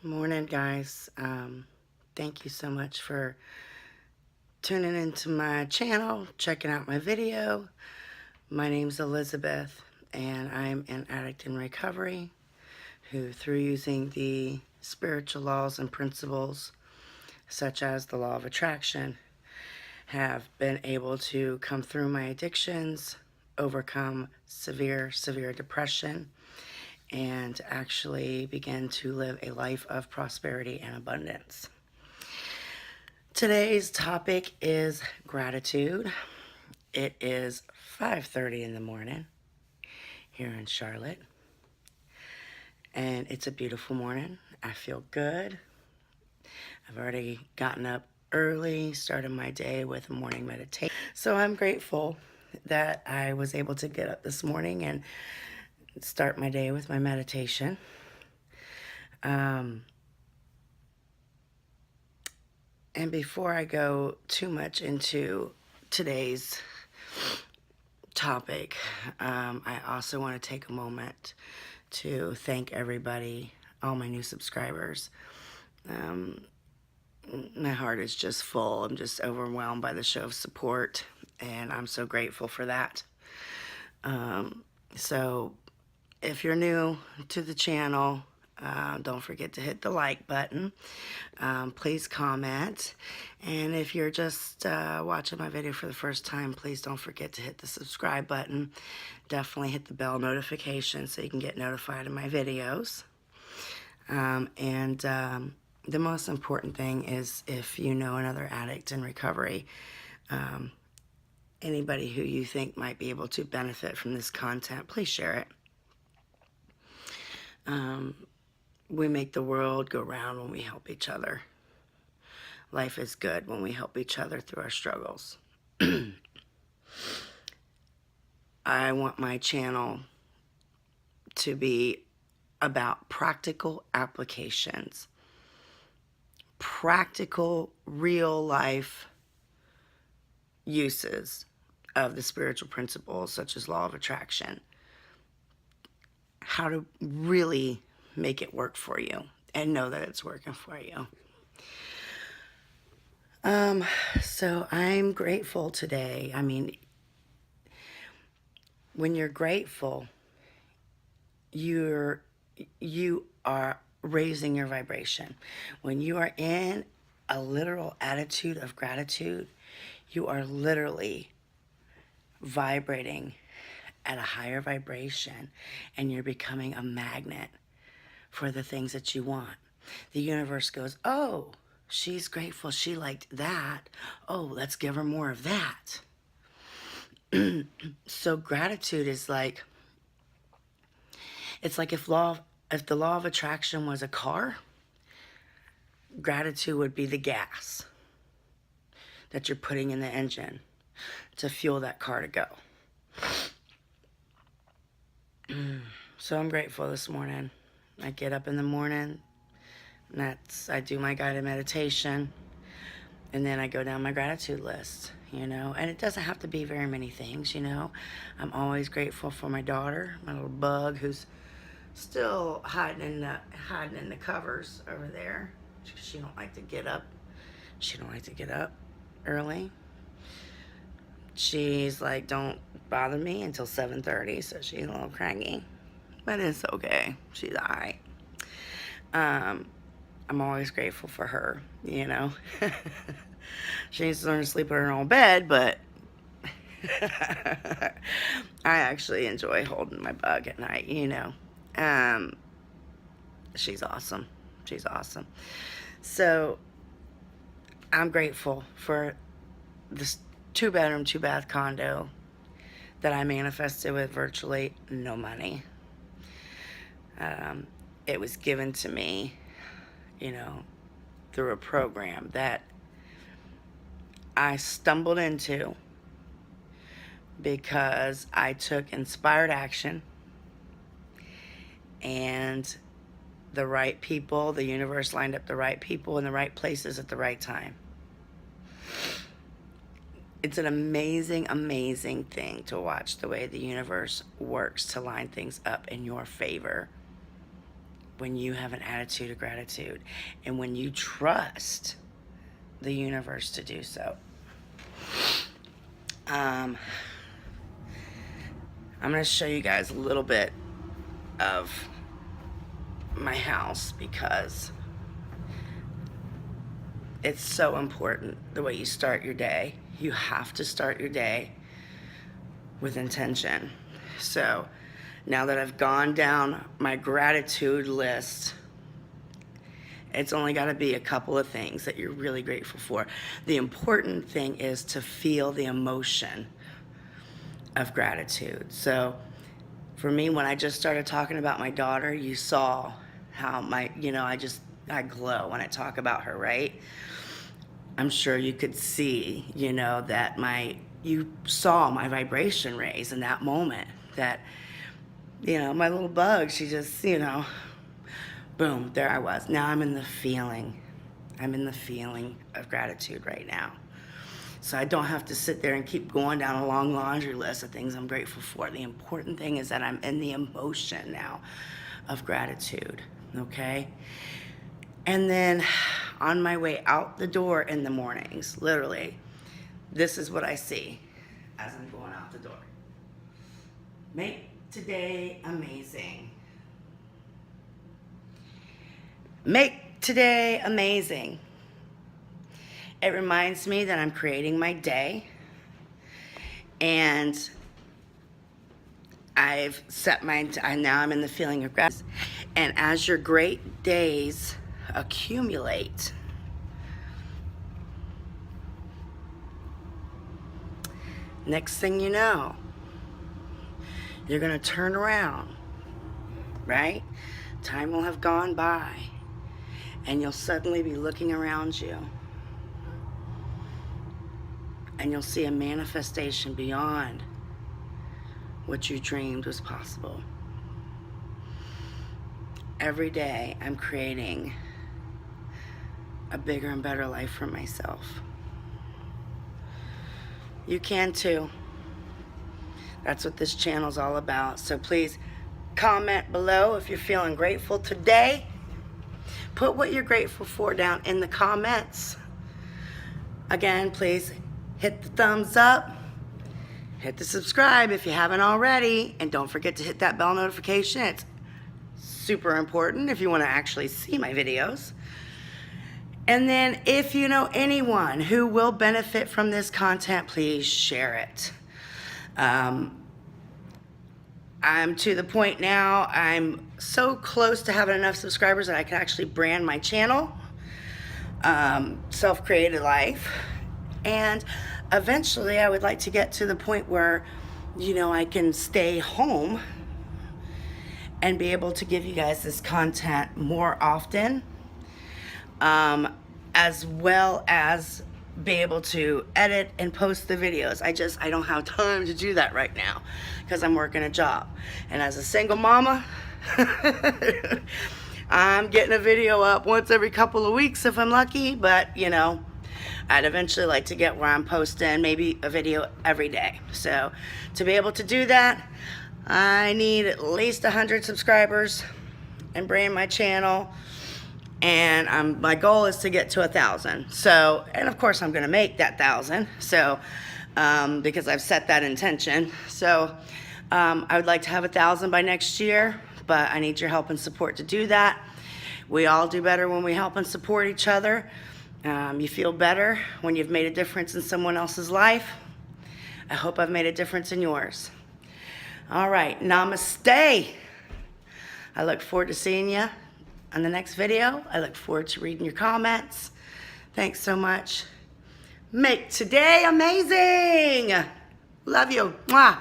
Morning, guys. Thank you so much for tuning into my channel, checking out my video. My name's Elizabeth, and I'm an addict in recovery who, through using the spiritual laws and principles, such as the law of attraction, have been able to come through my addictions, overcome severe depression, and actually begin to live a life of prosperity and abundance. Today's topic is gratitude. It is 5:30 in the morning here in Charlotte, and it's a beautiful morning. I feel good. I've already gotten up early, started my day with a morning meditation. So I'm grateful that I was able to get up this morning and start my day with my meditation. And before I go too much into today's topic, I also want to take a moment to thank everybody, all my new subscribers. My heart is just full. I'm just overwhelmed by the show of support, and I'm so grateful for that. So if you're new to the channel, don't forget to hit the like button. Please comment. And if you're just watching my video for the first time, please don't forget to hit the subscribe button. Definitely hit the bell notification so you can get notified of my videos. The most important thing is, if you know another addict in recovery, anybody who you think might be able to benefit from this content, please share it. We make the world go round when we help each other. Life is good when we help each other through our struggles. I want my channel to be about practical applications, practical, real life uses of the spiritual principles such as law of attraction, how to really make it work for you and know that it's working for you. So I'm grateful today. I mean, when you're grateful, you are raising your vibration. When you are in a literal attitude of gratitude, you are literally vibrating at a higher vibration, and you're becoming a magnet for the things that you want. The universe goes, oh, she's grateful, she liked that. Oh, let's give her more of that. So gratitude is like, it's like if the law of attraction was a car, gratitude would be the gas that you're putting in the engine to fuel that car to go. So I'm grateful this morning. I get up in the morning, and I do my guided meditation, and then I go down my gratitude list, and it doesn't have to be very many things, I'm always grateful for my daughter, my little bug, who's still hiding in the covers over there. She don't like to get up. She don't like to get up early. She's like, don't bother me until 7:30, so she's a little cranky. But it's okay. She's all right. I'm always grateful for her, She needs to learn to sleep in her own bed, but I actually enjoy holding my bug at night, She's awesome. She's awesome. So I'm grateful for this 2-bedroom, 2-bath condo that I manifested with virtually no money. It was given to me, through a program that I stumbled into because I took inspired action, and the right people, the universe lined up the right people in the right places at the right time. It's an amazing, amazing thing to watch the way the universe works to line things up in your favor when you have an attitude of gratitude and when you trust the universe to do so. I'm going to show you guys a little bit of my house because it's so important the way you start your day. You have to start your day with intention. So now that I've gone down my gratitude list, it's only got to be a couple of things that you're really grateful for. The important thing is to feel the emotion of gratitude. So for me, when I just started talking about my daughter, you saw how I glow when I talk about her, right? I'm sure you could see, that you saw my vibration raise in that moment, that, my little bug, she just, boom, there I was. Now I'm in the feeling. I'm in the feeling of gratitude right now. So I don't have to sit there and keep going down a long laundry list of things I'm grateful for. The important thing is that I'm in the emotion now of gratitude, okay? And then on my way out the door in the mornings, literally, this is what I see as I'm going out the door. Make today amazing. Make today amazing. It reminds me that I'm creating my day, and I've set now I'm in the feeling of gratitude. And as your great days accumulate, next thing you know, you're going to turn around, right? Time will have gone by, and you'll suddenly be looking around you, and you'll see a manifestation beyond what you dreamed was possible. Every day, I'm creating a bigger and better life for myself. You can too. That's what this channel's all about. So please comment below if you're feeling grateful today. Put what you're grateful for down in the comments. Again, please hit the thumbs up. Hit the subscribe if you haven't already. And don't forget to hit that bell notification. It's super important if you want to actually see my videos. And then if you know anyone who will benefit from this content, please share it. I'm to the point now, I'm so close to having enough subscribers that I can actually brand my channel, Self-Created Life. And eventually I would like to get to the point where, I can stay home and be able to give you guys this content more often, as well as be able to edit and post the videos. I don't have time to do that right now because I'm working a job. And as a single mama, I'm getting a video up once every couple of weeks if I'm lucky, but I'd eventually like to get where I'm posting maybe a video every day. So to be able to do that, I need at least 100 subscribers and brand my channel. And my goal is to get to 1,000. So, and of course I'm gonna make that 1,000. So, because I've set that intention. So, I would like to have 1,000 by next year, but I need your help and support to do that. We all do better when we help and support each other. You feel better when you've made a difference in someone else's life. I hope I've made a difference in yours. All right, namaste. I look forward to seeing you on the next video. I look forward to reading your comments. Thanks so much. Make today amazing. Love you. Mwah.